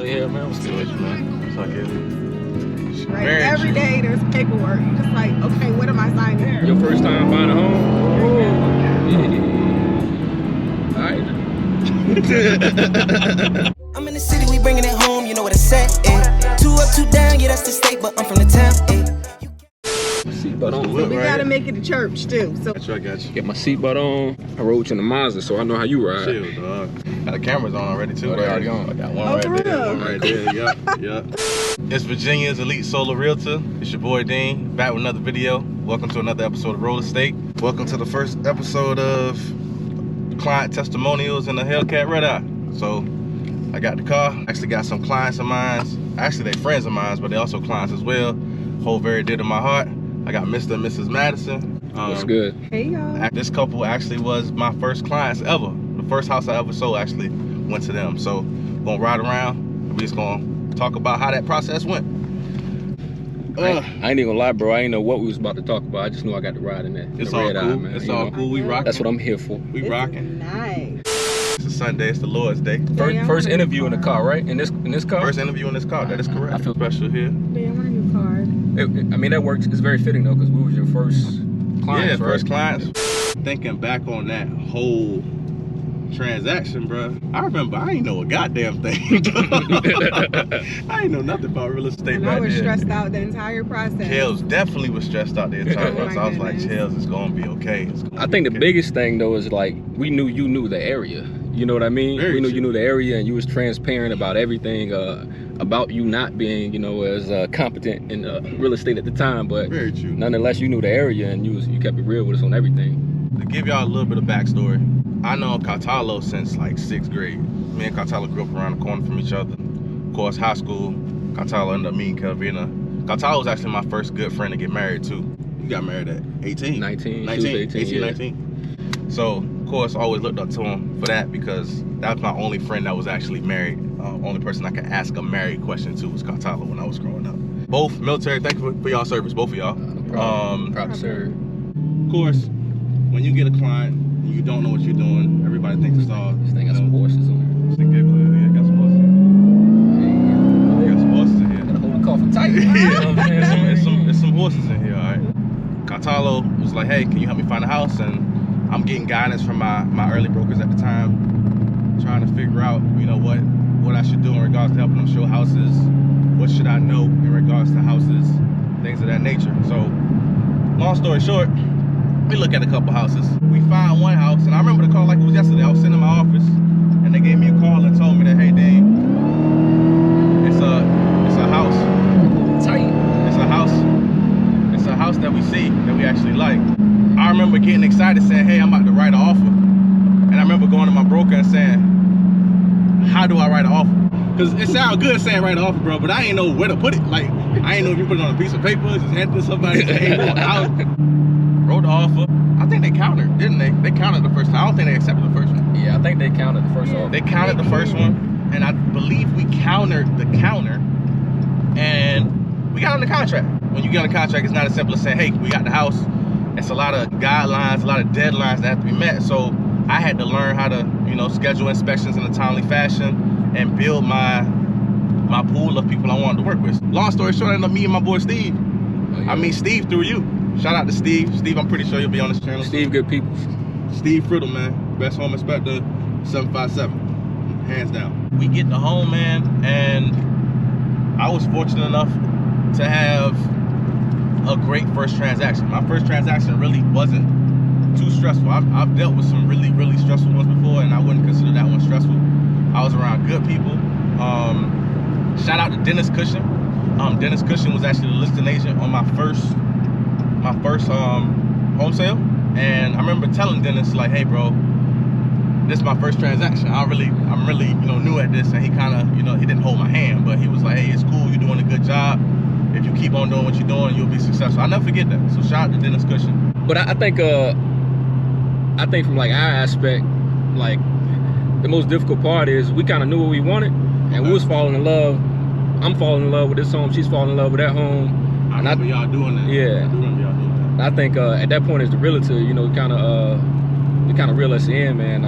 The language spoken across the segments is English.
here, man. I'm still with you, man. That's how I get it. Right. Every day there's paperwork. You're just like, okay, what am I signing? Your first time buying a home? All right. I'm in the city, we bringing it home, you know what I said, eh? 2 up, 2 down, yeah, that's the state, but I'm from the town, eh? Seatbelt on. We gotta make it to church too. So Got you. Get my seatbelt on. I rode in the Mazda, so I know how you ride. Chill, dog. Got the cameras on already too. Oh, they already on. I got one Oh, right for there. real? One right there. Yup. It's Virginia's Elite Solar Realtor. It's your boy Dean, back with another video. Welcome to another episode of Roller Estate. Welcome to the first episode of Client Testimonials in the Hellcat Redeye. So I got the car. Actually got some clients of mine. Actually, they're friends of mine, but they also clients as well. Hold very dear to my heart. I got Mr. and Mrs. Madison. What's good? hey y'all. This couple actually was my first clients ever. The first house I ever sold actually went to them. So we're gonna ride around and we just gonna talk about how that process went. I ain't even gonna lie, bro. I ain't know what we was about to talk about. I just knew I got to ride in there. It's all cool. Man, It's all cool. We rocking. That's what I'm here for. We rocking. Nice. It's a Sunday. It's the Lord's Day. First interview in the car, right? In this car. First interview in this car. That is correct. I feel special here. Damn, I want a new card. I mean, that works. It's very fitting though, because we was your first clients, Yeah, right? first clients. Thinking back on that whole transaction, bro, I remember I ain't know a goddamn thing. I ain't know nothing about real estate And back I was then. stressed out the entire process. Chels definitely was stressed out the entire Oh my process. I was like, goodness. Chels, it's gonna be okay. I think the biggest thing though is like we knew you knew the area. You know what I mean? Very we knew true. you knew the area, and you was transparent about everything, about you not being, you know, as competent in real estate at the time. But Very true. nonetheless, you knew the area, and you kept it real with us on everything. To give y'all a little bit of backstory, I know Cartalo since like 6th grade. Me and Cartalo grew up around the corner from each other. Of course, high school, Cartalo ended up meeting Calvina. Cartalo was actually my first good friend to get married too. You got married at 18? 19. 19, She was 18, yeah. 19. So, of course, I always looked up to him for that because that was my only friend that was actually married. Only person I could ask a married question to was Cartalo when I was growing up. Both military, thank you for y'all service, both of y'all. No problem. Proud to serve. Of course, when you get a client and you don't know what you're doing, everybody thinks it's all. This thing got some horses on This thing got some horses. there. Got some horses in here. Gotta hold the coffin tight. Yeah, it's some horses in here, all right? Cartalo was like, hey, can you help me find a house? And I'm getting guidance from my early brokers at the time, trying to figure out, you know, what I should do in regards to helping them show houses. What should I know in regards to houses, things of that nature. So, long story short, we look at a couple houses. We find one house, and I remember the call like it was yesterday. I was sitting in my office, and they gave me a call and told me that, hey, Dave, it's a house. Tight. It's a house that we see that we actually like. I remember getting excited saying, hey, I'm about to write an offer. And I remember going to my broker and saying, how do I write an offer? Because it sounds good saying write an offer, bro, but I ain't know where to put it. Like, I ain't know if you put it on a piece of paper, just hand it to somebody, say, hey, I wrote the offer. I think they countered, didn't they? They counted the first time. I don't think they accepted the first one. Yeah, I think they counted the first offer. They counted the first one, and I believe we countered the counter, and we got on the contract. When you get on the contract, it's not as simple as saying, hey, we got the house. It's a lot of guidelines, a lot of deadlines that have to be met. So I had to learn how to, you know, schedule inspections in a timely fashion and build my pool of people I wanted to work with. Long story short, I ended up meeting my boy Steve. Oh, yeah. I meet Steve through you. Shout out to Steve. Steve, I'm pretty sure you'll be on this channel. Steve, good people. Steve Friddle, man. Best home inspector, 757. Hands down. We get the home, man, and I was fortunate enough to have a great first transaction. My first transaction really wasn't too stressful. I've dealt with some really, really stressful ones before, and I wouldn't consider that one stressful. I was around good people. Shout out to Dennis Cushion. Dennis Cushion was actually the listing agent on my first home sale. And I remember telling Dennis, like, hey bro, this is my first transaction. I'm really, you know, new at this. And he kind of, you know, he didn't hold my hand, but he was like, hey, it's cool, you're doing a good job. If you keep on doing what you're doing, you'll be successful. I'll never forget that. So shout out to Dennis Cushion. But I think from like our aspect, like the most difficult part is we kind of knew what we wanted, and we was falling in love. I'm falling in love with this home. She's falling in love with that home. I remember y'all doing that. Yeah. I do remember y'all doing that. I think at that point as the realtor, you know, we kind of reel us in, man.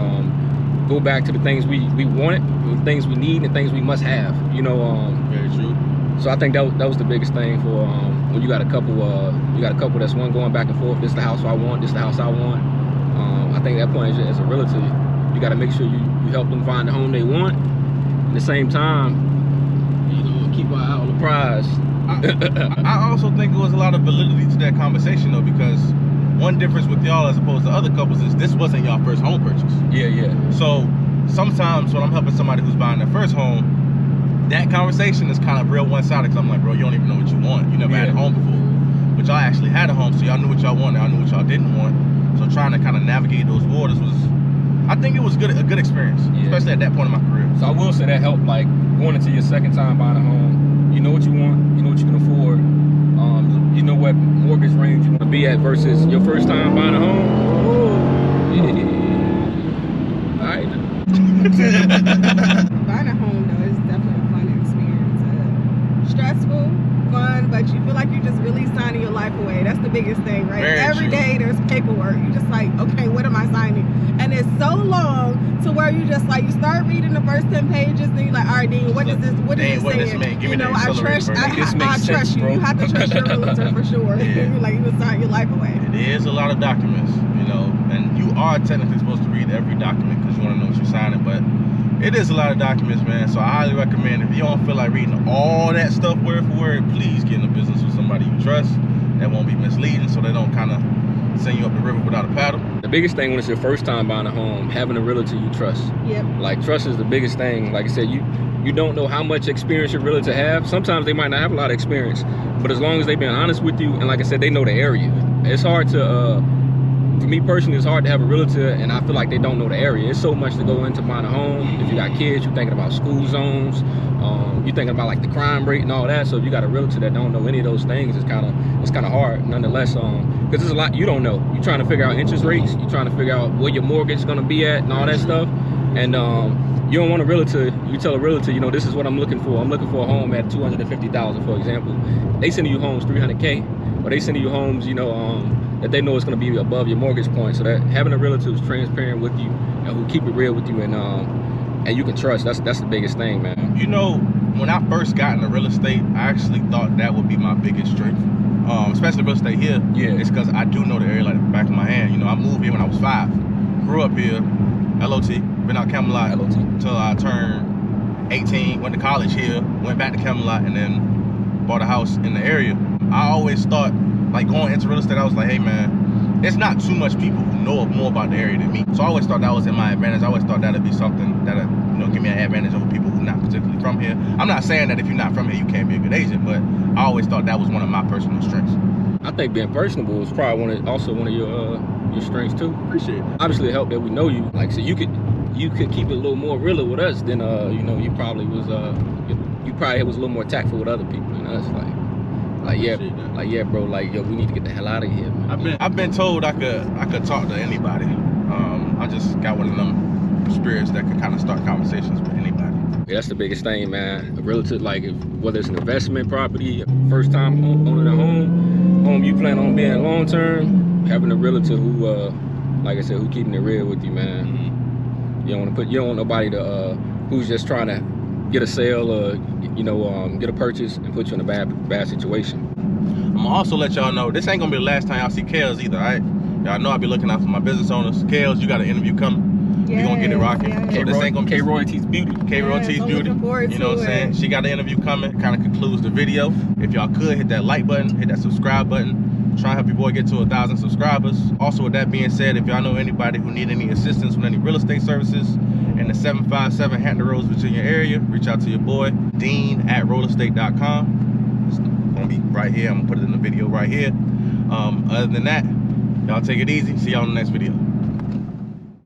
Go back to the things we wanted. We things we need and things we must have. You know, Very true. so I think that was the biggest thing for when you got a couple that's one going back and forth. This is the house I want. This is the house I want. I think at that point, as a realtor, you got to make sure you help them find the home they want. At the same time, you know, keep our eye on the prize. I also think there was a lot of validity to that conversation though, because one difference with y'all as opposed to other couples is this wasn't y'all first home purchase. Yeah. So sometimes when I'm helping somebody who's buying their first home, that conversation is kind of real one-sided, because I'm like, bro, you don't even know what you want. You never had a home before. But y'all actually had a home, so y'all knew what y'all wanted. Y'all knew what y'all didn't want. So trying to kind of navigate those waters was, I think it was a good experience, especially at that point in my career. So I will say that helped, like going into your second time buying a home. You know what you want. You know what you can afford. You know what mortgage range you want to be at versus your first time buying a home. All right. Buying a home though is definitely a fun experience. Stressful, fun, but you feel like you're just really signing your life away. That's the biggest thing, right? Every day there's paperwork. You're just like, okay, what am I signing? And it's so long to where you just like, you start reading the first 10 pages, then you're like, all right, Dean, what is this? What is this saying? You know, I trust you. You have to trust your realtor for sure. Yeah. You're like, you will sign your life away. It is a lot of documents, you know, and you are technically supposed to read every document because you want to know what you're signing, but it is a lot of documents, man. So I highly recommend, if you don't feel like reading all that stuff word for word, please get in a business with somebody you trust that won't be misleading, so they don't kind of send you up the river without a paddle. The biggest thing when it's your first time buying a home, having a realtor you trust. Yep. Like, trust is the biggest thing. Like I said, you don't know how much experience your realtor have. Sometimes they might not have a lot of experience, but as long as they've been honest with you, and like I said, they know the area. It's hard to, for me personally, it's hard to have a realtor and I feel like they don't know the area. It's so much to go into buying a home. If you got kids, you're thinking about school zones, you're thinking about like the crime rate and all that. So if you got a realtor that don't know any of those things, it's kind of hard nonetheless, because there's a lot you don't know. You're trying to figure out interest rates, you're trying to figure out where your mortgage is going to be at and all that stuff. And you don't want a realtor, you tell a realtor, you know, this is what I'm looking for. I'm looking for a home at $250,000, for example. They send you homes $300K, or they send you homes, you know, that they know it's going to be above your mortgage point. So that having a realtor who's transparent with you and who keep it real with you and you can trust, that's the biggest thing, man. You know, when I first got into real estate, I actually thought that would be my biggest strength, especially real estate here. Yeah. It's because I do know the area like the back of my hand. You know, I moved here when I was 5, grew up here, LOT, been out Camelot until I turned 18, went to college here, went back to Camelot, and then bought a house in the area. I always thought, like, going into real estate, I was like, hey man, there's not too much people who know more about the area than me. So I always thought that was in my advantage. I always thought that'd be something that'd, you know, give me an advantage over people who not particularly from here. I'm not saying that if you're not from here, you can't be a good agent, but I always thought that was one of my personal strengths. I think being personable is probably one of your strengths too. Appreciate it. Obviously, it helped that we know you. Like, so you could keep it a little more realer with us than you know, you probably was a little more tactful with other people than us. Yeah, bro, like, yo, we need to get the hell out of here, man. I've been told I could talk to anybody. I just got one of them spirits that could kind of start conversations with anybody. Yeah, that's the biggest thing, man. A realtor, like, whether it's an investment property, first time owning a home you plan on being long term, having a realtor who, like I said, who keeping it real with you, man. Mm-hmm. You don't want nobody to who's just trying to get a sale or, you know, get a purchase and put you in a bad situation. I'm gonna also let y'all know, this ain't gonna be the last time y'all see Kels either, alright? Y'all know I'll be looking out for my business owners. Kels, you got an interview coming. We're gonna get it rocking. Yes. So this ain't gonna be K-Royalty's Beauty. K-Royalty's Beauty. You know what I'm saying? She got an interview coming. Kind of concludes the video. If y'all could hit that like button, hit that subscribe button. Try and help your boy get to 1,000 subscribers. Also, with that being said, if y'all know anybody who need any assistance with any real estate services in the 757 Hampton Roads, Virginia area, reach out to your boy, Dean@realeestate.com. It's gonna be right here. I'm gonna put it in the video right here. Other than that, y'all take it easy. See y'all in the next video.